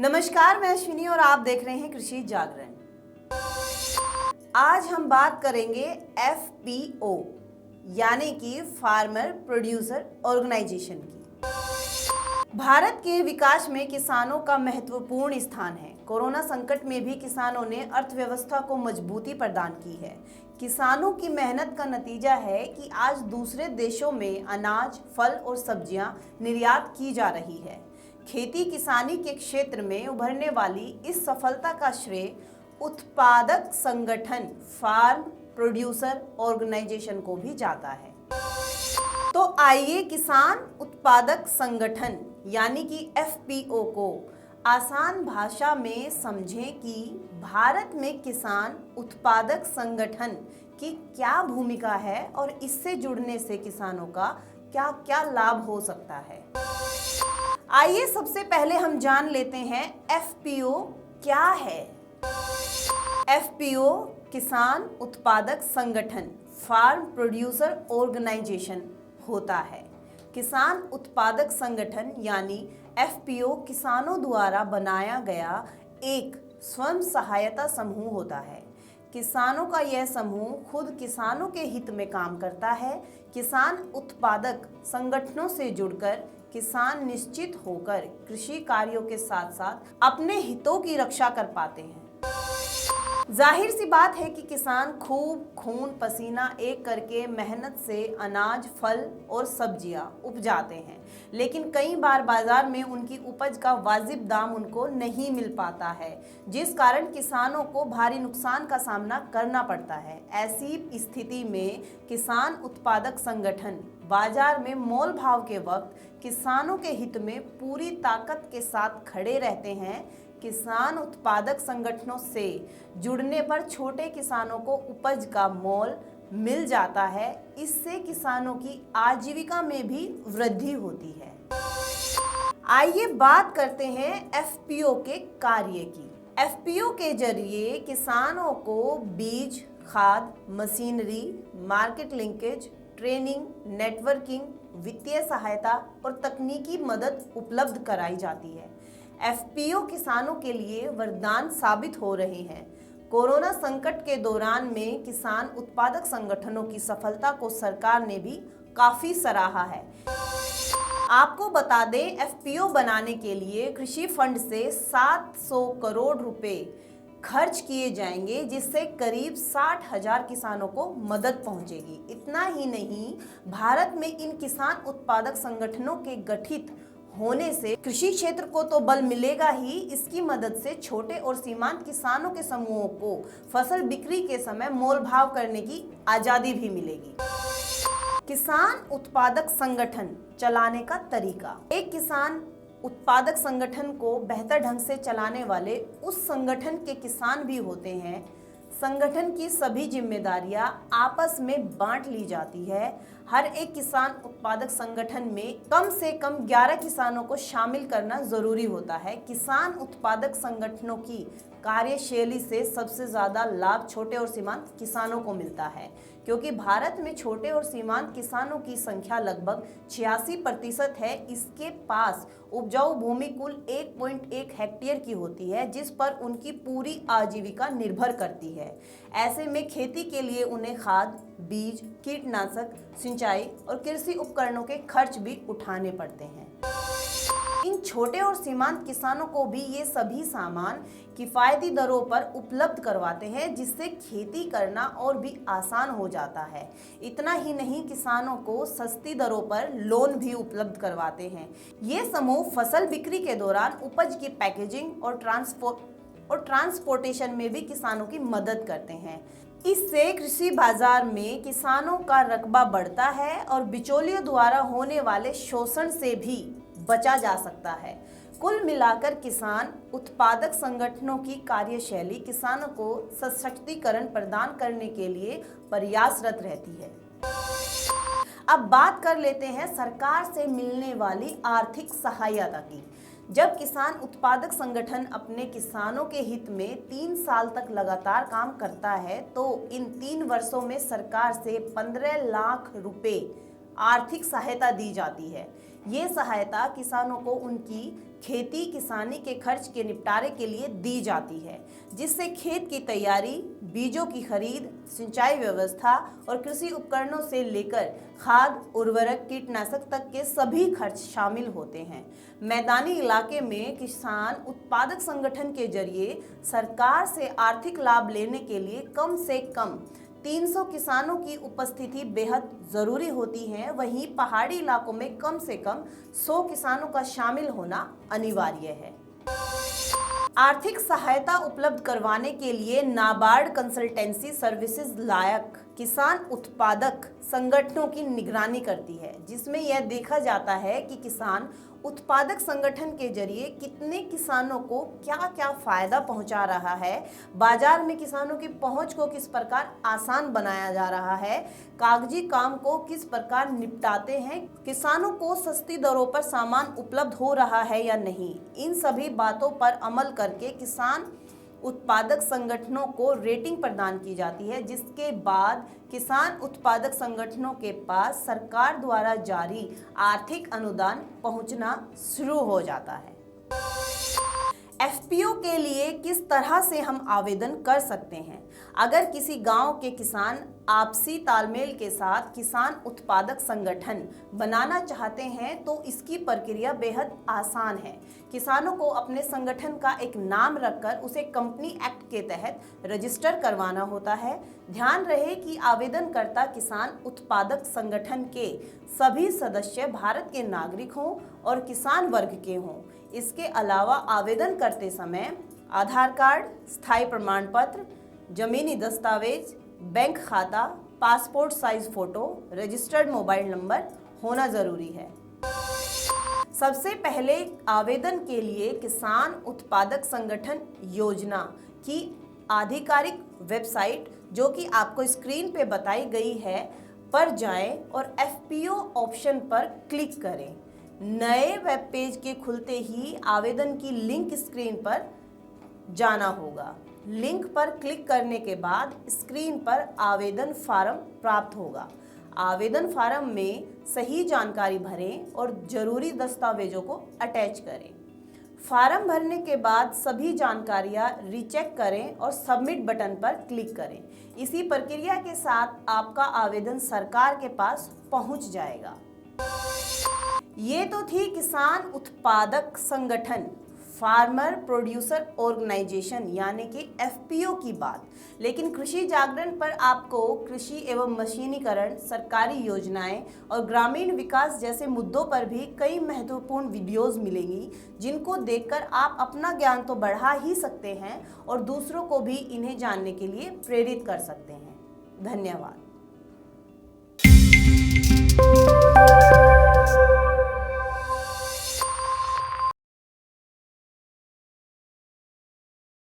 नमस्कार, मैं अश्विनी और आप देख रहे हैं कृषि जागरण। आज हम बात करेंगे एफपीओ यानी कि फार्मर प्रोड्यूसर ऑर्गेनाइजेशन की। भारत के विकास में किसानों का महत्वपूर्ण स्थान है। कोरोना संकट में भी किसानों ने अर्थव्यवस्था को मजबूती प्रदान की है। किसानों की मेहनत का नतीजा है कि आज दूसरे देशों में अनाज, फल और सब्जियां निर्यात की जा रही है। खेती किसानी के क्षेत्र में उभरने वाली इस सफलता का श्रेय उत्पादक संगठन फार्म प्रोड्यूसर ऑर्गेनाइजेशन को भी जाता है। तो आइए किसान उत्पादक संगठन यानी कि एफपीओ को आसान भाषा में समझें कि भारत में किसान उत्पादक संगठन की क्या भूमिका है और इससे जुड़ने से किसानों का क्या क्या लाभ हो सकता है। आइए सबसे पहले हम जान लेते हैं एफपीओ क्या है। एफपीओ किसान उत्पादक संगठन फार्म प्रोड्यूसर ऑर्गेनाइजेशन होता है। किसान उत्पादक संगठन यानी एफपीओ किसानों द्वारा बनाया गया एक स्वयं सहायता समूह होता है। किसानों का यह समूह खुद किसानों के हित में काम करता है। किसान उत्पादक संगठनों से जुड़कर किसान निश्चित होकर कृषि कार्यों के साथ साथ अपने हितों की रक्षा कर पाते हैं। जाहिर सी बात है कि किसान खूब खून पसीना एक करके मेहनत से अनाज, फल और सब्जियां उपजाते हैं, लेकिन कई बार बाजार में उनकी उपज का वाजिब दाम उनको नहीं मिल पाता है, जिस कारण किसानों को भारी नुकसान का सामना करना पड़ता है। ऐसी स्थिति में किसान उत्पादक संगठन बाजार में मोल भाव के वक्त किसानों के हित में पूरी ताकत के साथ खड़े रहते हैं। किसान उत्पादक संगठनों से जुड़ने पर छोटे किसानों को उपज का मोल मिल जाता है। इससे किसानों की आजीविका में भी वृद्धि होती है। आइए बात करते हैं एफपीओ के कार्य की। एफपीओ के जरिए किसानों को बीज, खाद, machinery, market linkage, training, networking, वित्तीय सहायता और तकनीकी मदद उपलब्ध कराई जाती है। एफपीओ किसानों के लिए वरदान साबित हो रहे हैं। कोरोना संकट के दौरान में किसान उत्पादक संगठनों की सफलता को सरकार ने भी काफी सराहा है। आपको बता दें, एफपीओ बनाने के लिए कृषि फंड से 700 करोड़ रुपए खर्च किए जाएंगे, जिससे करीब 60,000 किसानों को मदद पहुंचेगी। इतना ही नहीं, भारत में इन किसान उत्पादक संगठनों के गठित होने से कृषि क्षेत्र को तो बल मिलेगा ही, इसकी मदद से छोटे और सीमांत किसानों के समूहों को फसल बिक्री के समय मोल भाव करने की आजादी भी मिलेगी। किसान उत्पादक संगठन चलाने का तरीका। एक किसान उत्पादक संगठन को बेहतर ढंग से चलाने वाले उस संगठन के किसान भी होते हैं। संगठन की सभी जिम्मेदारियां आपस में बांट ली जाती है। हर एक किसान उत्पादक संगठन में कम से कम 11 किसानों को शामिल करना जरूरी होता है। किसान उत्पादक संगठनों की कार्यशैली से सबसे ज्यादा लाभ छोटे और सीमांत किसानों को मिलता है, क्योंकि भारत में छोटे और सीमांत किसानों की संख्या लगभग 86% है। इसके पास उपजाऊ भूमि कुल 1.1 हेक्टेयर की होती है, जिस पर उनकी पूरी आजीविका निर्भर करती है। ऐसे में खेती के लिए उन्हें खाद, बीज, कीटनाशक, सिंचाई और कृषि उपकरणों के खर्च भी उठाने पड़ते हैं। इन छोटे और सीमांत किसानों को भी ये सभी सामान किफायती दरों पर उपलब्ध करवाते हैं, जिससे खेती करना और भी आसान हो जाता है। इतना ही नहीं, किसानों को सस्ती दरों पर लोन भी उपलब्ध करवाते हैं। ये समूह फसल बिक्री के दौरान उपज की पैकेजिंग और ट्रांसपोर्टेशन में भी किसानों की मदद करते हैं। इससे कृषि बाजार में किसानों का रकबा बढ़ता है और बिचौलियों द्वारा होने वाले शोषण से भी बचा जा सकता है। कुल मिलाकर किसान उत्पादक संगठनों की कार्यशैली किसानों को सशक्तिकरण प्रदान करने के लिए प्रयासरत रहती है। अब बात कर लेते हैं सरकार से मिलने वाली आर्थिक सहायता की। जब किसान उत्पादक संगठन अपने किसानों के हित में 3 साल तक लगातार काम करता है, तो इन 3 वर्षों में सरकार से 15 लाख रुपए आर्थिक सहायता दी जाती है। ये सहायता किसानों को उनकी खेती किसानी के खर्च के निपटारे के लिए दी जाती है, जिससे खेत की तैयारी, बीजों की खरीद, सिंचाई व्यवस्था और कृषि उपकरणों से लेकर खाद, उर्वरक, कीटनाशक तक के सभी खर्च शामिल होते हैं। मैदानी इलाके में किसान उत्पादक संगठन के जरिए सरकार से आर्थिक लाभ लेने के लिए कम से कम 300 किसानों की उपस्थिति बेहद जरूरी होती है। वहीं पहाड़ी इलाकों में कम से कम 100 किसानों का शामिल होना अनिवार्य है। आर्थिक सहायता उपलब्ध करवाने के लिए नाबार्ड कंसल्टेंसी सर्विसेज लायक किसान उत्पादक संगठनों की निगरानी करती है, जिसमें यह देखा जाता है कि किसान उत्पादक संगठन के जरिए कितने किसानों को क्या क्या फायदा पहुंचा रहा है, बाजार में किसानों की पहुंच को किस प्रकार आसान बनाया जा रहा है, कागजी काम को किस प्रकार निपटाते हैं, किसानों को सस्ती दरों पर सामान उपलब्ध हो रहा है या नहीं। इन सभी बातों पर अमल करके किसान उत्पादक संगठनों को रेटिंग प्रदान की जाती है, जिसके बाद किसान उत्पादक संगठनों के पास सरकार द्वारा जारी आर्थिक अनुदान पहुंचना शुरू हो जाता है। एफपीओ के लिए किस तरह से हम आवेदन कर सकते हैं? अगर किसी गांव के किसान आपसी तालमेल के साथ किसान उत्पादक संगठन बनाना चाहते हैं तो इसकी प्रक्रिया बेहद आसान है। किसानों को अपने संगठन का एक नाम रखकर उसे कंपनी एक्ट के तहत रजिस्टर करवाना होता है। ध्यान रहे कि आवेदनकर्ता किसान उत्पादक संगठन के सभी सदस्य भारत के नागरिक हों और किसान वर्ग के हों। इसके अलावा आवेदन करते समय आधार कार्ड, स्थायी प्रमाण पत्र, जमीनी दस्तावेज, बैंक खाता, passport size photo, registered mobile number होना जरूरी है। सबसे पहले आवेदन के लिए किसान उत्पादक संगठन योजना की आधिकारिक वेबसाइट, जो कि आपको स्क्रीन पे बताई गई है, पर जाएं और एफपीओ ऑप्शन पर क्लिक करें। नए वेब पेज के खुलते ही आवेदन की लिंक स्क्रीन पर जाना होगा। लिंक पर क्लिक करने के बाद स्क्रीन पर आवेदन फार्म प्राप्त होगा। आवेदन फार्म में सही जानकारी भरें और जरूरी दस्तावेजों को अटैच करें। फार्म भरने के बाद सभी जानकारियां रीचेक करें और सबमिट बटन पर क्लिक करें। इसी प्रक्रिया के साथ आपका आवेदन सरकार के पास पहुंच जाएगा। ये तो थी किसान उत्पादक संगठन, फार्मर प्रोड्यूसर ऑर्गेनाइजेशन यानी कि एफपीओ की बात। लेकिन कृषि जागरण पर आपको कृषि एवं मशीनीकरण, सरकारी योजनाएं और ग्रामीण विकास जैसे मुद्दों पर भी कई महत्वपूर्ण वीडियोस मिलेंगी, जिनको देखकर आप अपना ज्ञान तो बढ़ा ही सकते हैं और दूसरों को भी इन्हें जानने के लिए प्रेरित कर सकते हैं। धन्यवाद।